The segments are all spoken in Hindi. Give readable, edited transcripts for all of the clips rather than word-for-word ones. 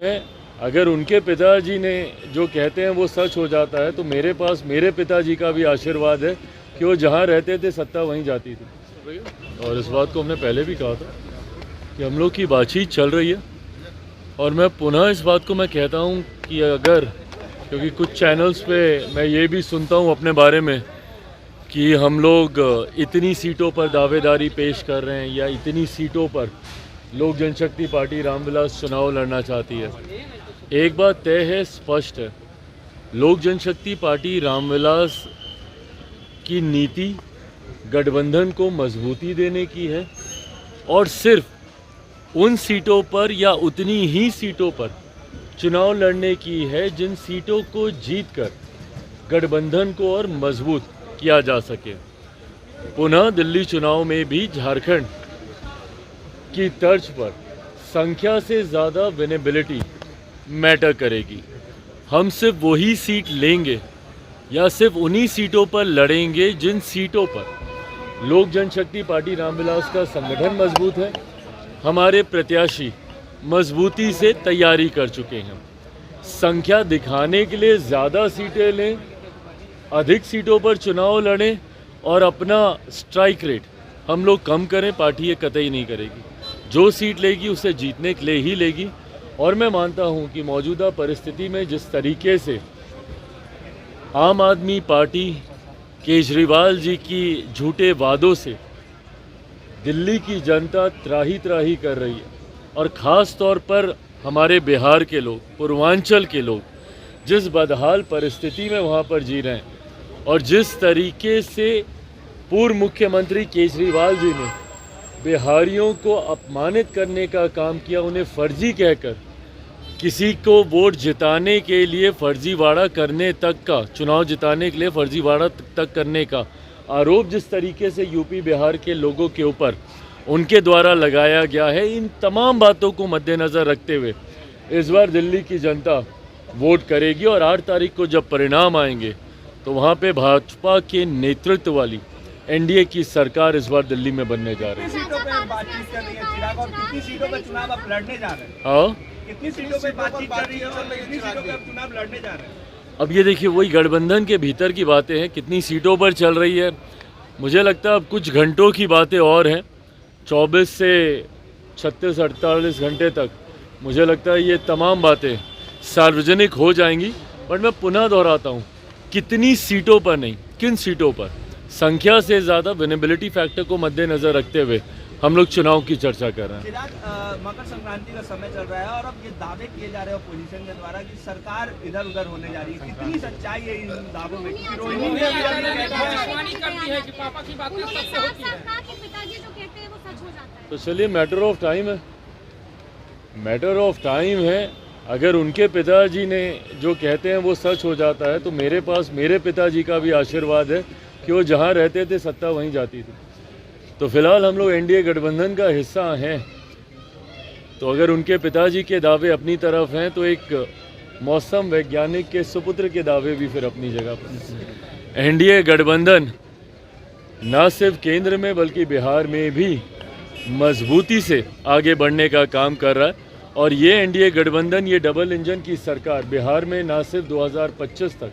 अगर उनके पिताजी ने जो कहते हैं वो सच हो जाता है तो मेरे पास मेरे पिताजी का भी आशीर्वाद है कि वो जहाँ रहते थे सत्ता वहीं जाती थी। और इस बात को हमने पहले भी कहा था कि हम लोग की बातचीत चल रही है। और मैं पुनः इस बात को मैं कहता हूँ कि अगर, क्योंकि कुछ चैनल्स पे मैं ये भी सुनता हूँ अपने बारे में कि हम लोग इतनी सीटों पर दावेदारी पेश कर रहे हैं या इतनी सीटों पर लोक जनशक्ति पार्टी रामविलास चुनाव लड़ना चाहती है। एक बात तय है, स्पष्ट है, लोक जनशक्ति पार्टी रामविलास की नीति गठबंधन को मजबूती देने की है और सिर्फ उन सीटों पर या उतनी ही सीटों पर चुनाव लड़ने की है जिन सीटों को जीतकर गठबंधन को और मजबूत किया जा सके। पुनः दिल्ली चुनाव में भी झारखंड की तर्ज पर संख्या से ज़्यादा विनेबिलिटी मैटर करेगी। हम सिर्फ वही सीट लेंगे या सिर्फ उन्हीं सीटों पर लड़ेंगे जिन सीटों पर लोक जनशक्ति पार्टी रामविलास का संगठन मजबूत है, हमारे प्रत्याशी मजबूती से तैयारी कर चुके हैं। संख्या दिखाने के लिए ज़्यादा सीटें लें, अधिक सीटों पर चुनाव लड़ें और अपना स्ट्राइक रेट हम लोग कम करें, पार्टी ये कतई नहीं करेगी। जो सीट लेगी उसे जीतने के लिए ही लेगी। और मैं मानता हूं कि मौजूदा परिस्थिति में जिस तरीके से आम आदमी पार्टी केजरीवाल जी की झूठे वादों से दिल्ली की जनता त्राही त्राही कर रही है और ख़ास तौर पर हमारे बिहार के लोग, पूर्वांचल के लोग जिस बदहाल परिस्थिति में वहाँ पर जी रहे हैं और जिस तरीके से पूर्व मुख्यमंत्री केजरीवाल जी ने बिहारियों को अपमानित करने का काम किया, उन्हें फर्जी कहकर किसी को वोट जिताने के लिए फर्जीवाड़ा करने तक का, चुनाव जिताने के लिए फर्जीवाड़ा तक करने का आरोप जिस तरीके से यूपी बिहार के लोगों के ऊपर उनके द्वारा लगाया गया है, इन तमाम बातों को मद्देनज़र रखते हुए इस बार दिल्ली की जनता वोट करेगी। और 8 तारीख को जब परिणाम आएंगे तो वहाँ पे भाजपा के नेतृत्व वाली एनडीए की सरकार इस बार दिल्ली में बनने जा रही है। कितनी सीटों पे बातचीत कर रही है चिराग, और कितनी सीटों पे चुनाव आप लड़ने जा रहे हैं? हाँ, कितनी सीटों पे बातचीत कर रही है और कितनी सीटों पे आप चुनाव लड़ने जा रहे हैं? अब ये देखिए, वही गठबंधन के भीतर की बातें हैं। कितनी सीटों पर चल रही है, मुझे लगता है अब कुछ घंटों की बातें और हैं। 24 से 36-48 घंटे तक मुझे लगता है ये तमाम बातें सार्वजनिक हो जाएंगी। बट मैं पुनः दोहराता हूँ, कितनी सीटों पर नहीं, किन सीटों पर, संख्या से ज़्यादा विनेबिलिटी फैक्टर को मद्देनज़र रखते हुए हम लोग चुनाव की चर्चा कर रहे हैं। चिराग, मकर संक्रांति का समय चल रहा है और अब ये दावे किए जा रहे हैं अपोजिशन के द्वारा कि सरकार इधर उधर होने जा रही है। कितनी सच्चाई है इन दावों में? क्योंकि रोहिणी ने अभी करती है कि पापा की बातें सच होती है। पिताजी जो कहते हैं वो सच हो जाता है। तो चलिए, मैटर ऑफ टाइम है, मैटर ऑफ टाइम है। अगर उनके पिताजी ने जो कहते हैं वो सच हो जाता है तो मेरे पास मेरे पिताजी का भी आशीर्वाद है कि वो जहाँ रहते थे सत्ता वहीं जाती थी। तो फिलहाल हम लोग एनडीए गठबंधन का हिस्सा हैं। तो अगर उनके पिताजी के दावे अपनी तरफ हैं तो एक मौसम वैज्ञानिक के सुपुत्र के दावे भी फिर अपनी जगह पर। एनडीए गठबंधन न सिर्फ केंद्र में बल्कि बिहार में भी मजबूती से आगे बढ़ने का काम कर रहा है। और ये एनडीए गठबंधन, ये डबल इंजन की सरकार बिहार में न सिर्फ 2025 तक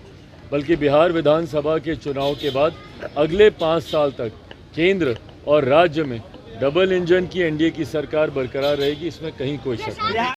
बल्कि बिहार विधानसभा के चुनाव के बाद अगले 5 साल तक केंद्र और राज्य में डबल इंजन की एनडीए की सरकार बरकरार रहेगी, इसमें कहीं कोई शक नहीं।